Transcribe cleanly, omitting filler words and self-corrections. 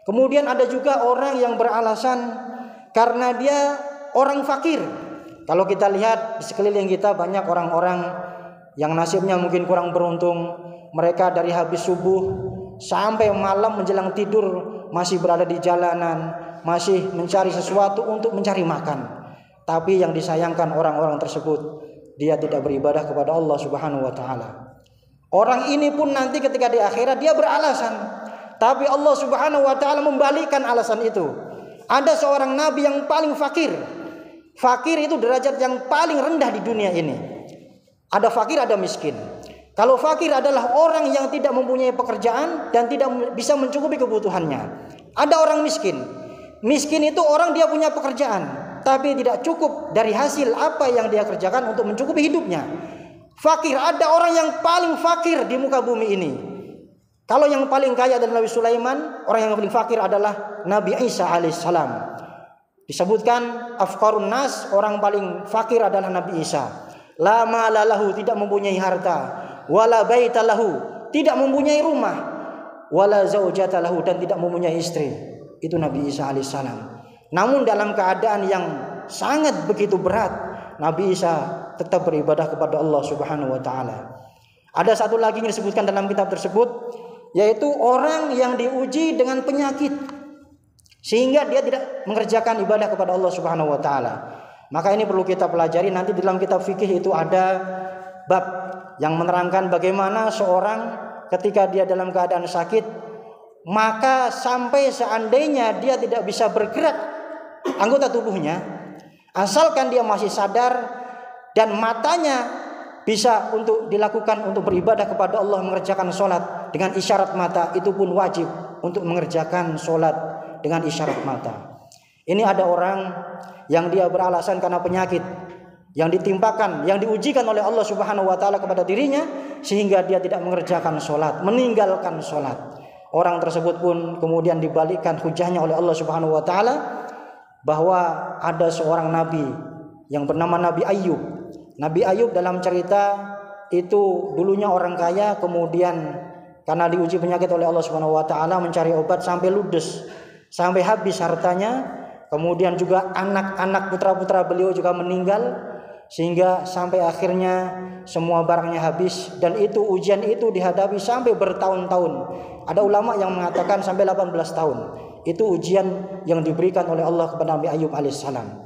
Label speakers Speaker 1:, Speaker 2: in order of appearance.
Speaker 1: Kemudian ada juga orang yang beralasan karena dia orang fakir. Kalau kita lihat di sekeliling kita banyak orang-orang yang nasibnya mungkin kurang beruntung. Mereka dari habis subuh sampai malam menjelang tidur masih berada di jalanan, masih mencari sesuatu untuk mencari makan. Tapi yang disayangkan orang-orang tersebut, dia tidak beribadah kepada Allah Subhanahu wa taala. Orang ini pun nanti ketika di akhirat dia beralasan, tapi Allah Subhanahu wa taala membalikkan alasan itu. Ada seorang nabi yang paling fakir. Fakir itu derajat yang paling rendah di dunia ini. Ada fakir, ada miskin. Kalau fakir adalah orang yang tidak mempunyai pekerjaan dan tidak bisa mencukupi kebutuhannya. Ada orang miskin. Miskin itu orang dia punya pekerjaan, tapi tidak cukup dari hasil apa yang dia kerjakan untuk mencukupi hidupnya. Fakir, ada orang yang paling fakir di muka bumi ini. Kalau yang paling kaya adalah Nabi Sulaiman, orang yang paling fakir adalah Nabi Isa alaihissalam. Disebutkan afqarun nas, orang paling fakir adalah Nabi Isa. La mala lahu, tidak mempunyai harta, wala baita lahu, tidak mempunyai rumah, wala zaujata lahu, dan tidak mempunyai istri. Itu Nabi Isa alaihissalam. Namun dalam keadaan yang sangat begitu berat, Nabi Isa tetap beribadah kepada Allah Subhanahu wa taala. Ada satu lagi yang disebutkan dalam kitab tersebut, yaitu orang yang diuji dengan penyakit sehingga dia tidak mengerjakan ibadah kepada Allah Subhanahu wa taala. Maka ini perlu kita pelajari. Nanti dalam kitab fikih itu ada bab yang menerangkan bagaimana seorang ketika dia dalam keadaan sakit, maka sampai seandainya dia tidak bisa bergerak anggota tubuhnya, asalkan dia masih sadar dan matanya bisa untuk dilakukan untuk beribadah kepada Allah, mengerjakan sholat dengan isyarat mata, itu pun wajib untuk mengerjakan sholat dengan isyarat mata. Ini ada orang yang dia beralasan karena penyakit yang ditimpakan, yang diujikan oleh Allah Subhanahu wa taala kepada dirinya, sehingga dia tidak mengerjakan sholat, meninggalkan sholat. Orang tersebut pun kemudian dibalikkan hujahnya oleh Allah Subhanahu wa taala, bahwa ada seorang nabi yang bernama Nabi Ayub. Nabi Ayub dalam cerita itu dulunya orang kaya, kemudian karena diuji penyakit oleh Allah Subhanahu wa taala mencari obat sampai ludes, sampai habis hartanya, kemudian juga anak-anak putra-putra beliau juga meninggal, sehingga sampai akhirnya semua barangnya habis, dan itu ujian itu dihadapi sampai bertahun-tahun. Ada ulama yang mengatakan sampai 18 tahun. Itu ujian yang diberikan oleh Allah kepada Nabi Ayub alaihissalam.